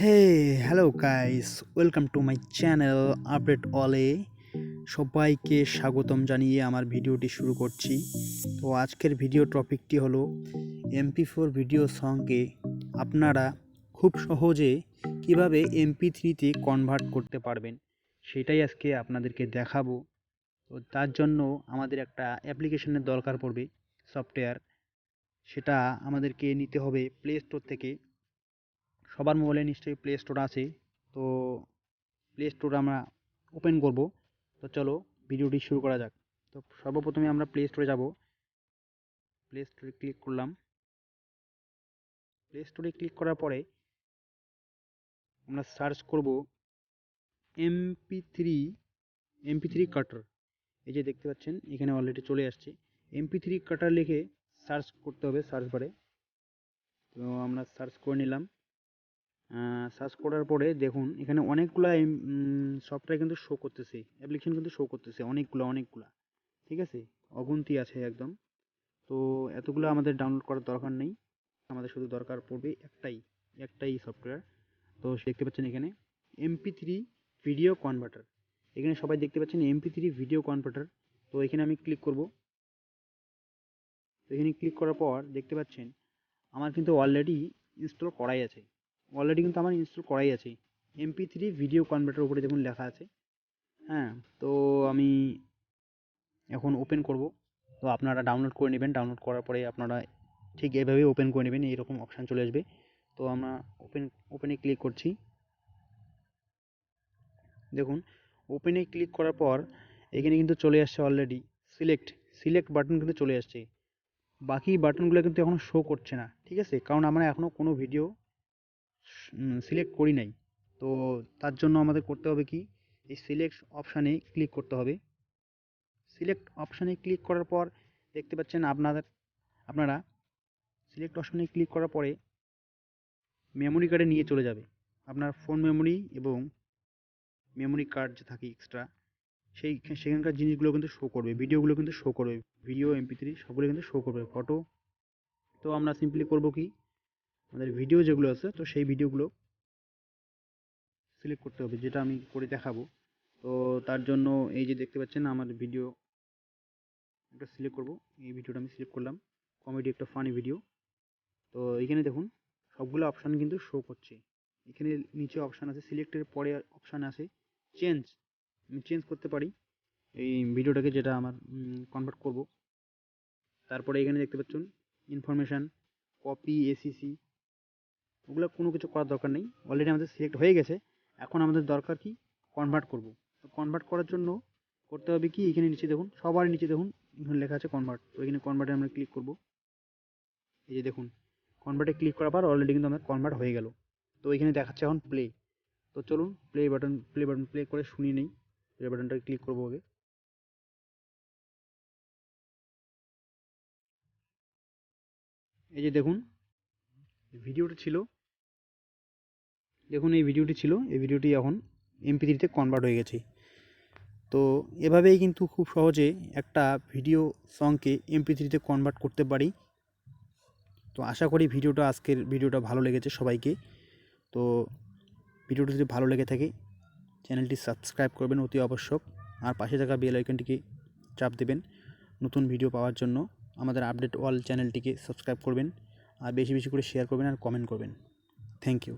Hey hello guys, welcome to my channel update অলে। সবাইকে স্বাগতম জানিয়ে আমার ভিডিওটি শুরু করছি। তো আজকের ভিডিও টপিকটি হলো MP4 ভিডিও সঙ্গে আপনারা খুব সহজে কিভাবে MP3-তে কনভার্ট করতে পারবেন সেটাই আজকে আপনাদেরকে দেখাবো। তো তার জন্য আমাদের একটা অ্যাপ্লিকেশনের দরকার পড়বে, সফটওয়্যার। সেটা আমাদেরকে নিতে হবে প্লে স্টোর থেকে। সবার মোবাইলে নিশ্চয়ই প্লে স্টোর আছে। তো প্লে স্টোর আমরা ওপেন করব। তো চলো ভিডিওটি শুরু করা যাক। তো সর্বপ্রথমে আমরা প্লে স্টোরে যাব। প্লে স্টোরে ক্লিক করলাম। প্লে স্টোরে ক্লিক করার পরে আমরা সার্চ করব MP3 MP3 কাটার। এই যে দেখতে পাচ্ছেন এখানে অলরেডি চলে আসছে। MP3 কাটার লিখে সার্চ করতে হবে সার্চ বারে। তো আমরা সার্চ করে নিলাম। সার্চ করার পরে দেখুন এখানে অনেকগুলা সফটওয়্যার কিন্তু শো করতেছে, অ্যাপ্লিকেশন কিন্তু শো করতেছে অনেকগুলা। ঠিক আছে, অগুন্তি আছে একদম। তো এতগুলো আমাদের ডাউনলোড করার দরকার নেই, আমাদের শুধু দরকার পড়বে একটাই সফটওয়্যার। তো দেখতে পাচ্ছেন এখানে MP3 ভিডিও কনভার্টার। এখানে সবাই দেখতে পাচ্ছেন MP3 ভিডিও কনভার্টার। তো এখানে আমি ক্লিক করব। তো এখানে ক্লিক করার পর দেখতে পাচ্ছেন আমার কিন্তু অলরেডি কিন্তু আমার ইনস্টল করাই আছে। MP3 ভিডিও কনভার্টার উপরে দেখুন লেখা আছে। হ্যাঁ, তো আমি এখন ওপেন করব। তো আপনারা ডাউনলোড করে নেবেন। ডাউনলোড করার পরে আপনারা ঠিক এভাবেই ওপেন করে নেবেন, এইরকম অপশান চলে আসবে। তো আমরা ওপেনে ক্লিক করছি। দেখুন ওপেনে ক্লিক করার পর এখানে কিন্তু চলে আসছে অলরেডি সিলেক্ট বাটন কিন্তু চলে আসছে। বাকি বাটনগুলো কিন্তু এখনও শো করছে না, ঠিক আছে, কারণ আমরা এখনও কোনো ভিডিও সিলেক্ট করি নাই। তো তার জন্য আমাদের করতে হবে কি, এই সিলেক্ট অপশানে ক্লিক করতে হবে। সিলেক্ট অপশানে ক্লিক করার পর দেখতে পাচ্ছেন আপনারা সিলেক্ট অপশানে ক্লিক করার পরে মেমোরি কার্ডে নিয়ে চলে যাবে। আপনার ফোন মেমোরি এবং মেমোরি কার্ড যে থাকে এক্সট্রা, সেখানকার জিনিসগুলো কিন্তু শো করবে, ভিডিওগুলো কিন্তু শো করবে, ভিডিও MP3 সবগুলো কিন্তু শো করবে, ফটো। তো আমরা সিম্পলি করব কি, আমাদের ভিডিও যেগুলো আছে তো সেই ভিডিওগুলো সিলেক্ট করতে হবে, যেটা আমি করে দেখাবো। তো তার জন্য এই যে দেখতে পাচ্ছেন আমার ভিডিও একটা সিলেক্ট করব। এই ভিডিওটা আমি সিলেক্ট করলাম, কমেডি একটা ফানি ভিডিও। তো এখানে দেখুন সবগুলো অপশান কিন্তু শো করছে। এখানে নিচে অপশান আছে, সিলেক্টের পরে অপশান আছে চেঞ্জ। আমি চেঞ্জ করতে পারি এই ভিডিওটাকে, যেটা আমার কনভার্ট করব। তারপরে এখানে দেখতে পাচ্ছেন ইনফরমেশান, কপি, ACC, ওগুলো কোনো কিছু করার দরকার নেই, অলরেডি আমাদের সিলেক্ট হয়ে গেছে। এখন আমাদের দরকার কি, কনভার্ট করব। তো কনভার্ট করার জন্য করতে হবে কি, এখানে নিচে দেখুন, সবার নিচে দেখুন এখানে লেখা আছে কনভার্ট। তো এখানে কনভার্টে আমরা ক্লিক করব। এই যে দেখুন কনভার্টে ক্লিক করার পর অলরেডি কিন্তু আমাদের কনভার্ট হয়ে গেল। তো এখানে দেখাচ্ছে এখন প্লে। তো চলুন প্লে বাটন প্লে করে শুনিয়ে নেই। প্লে বাটনটা ক্লিক করবো আগে। এই যে দেখুন ভিডিওটা ছিল, দেখুন এই ভিডিওটি এখন MP3-তে কনভার্ট হয়ে গেছে। তো এভাবেই কিন্তু খুব সহজে একটা ভিডিও সংকে MP3-তে কনভার্ট করতে পারি। তো আশা করি আজকের ভিডিওটা ভালো লেগেছে সবাইকে। তো ভিডিওটি যদি ভালো লেগে থাকে চ্যানেলটি সাবস্ক্রাইব করবেন অতি আবশ্যক, আর পাশে থাকা বেল আইকনটিকে চাপ দেবেন নতুন ভিডিও পাওয়ার জন্য। আমাদের আপডেট অল চ্যানেলটিকে সাবস্ক্রাইব করবেন, আর বেশি বেশি করে শেয়ার করবেন আর কমেন্ট করবেন। Thank you.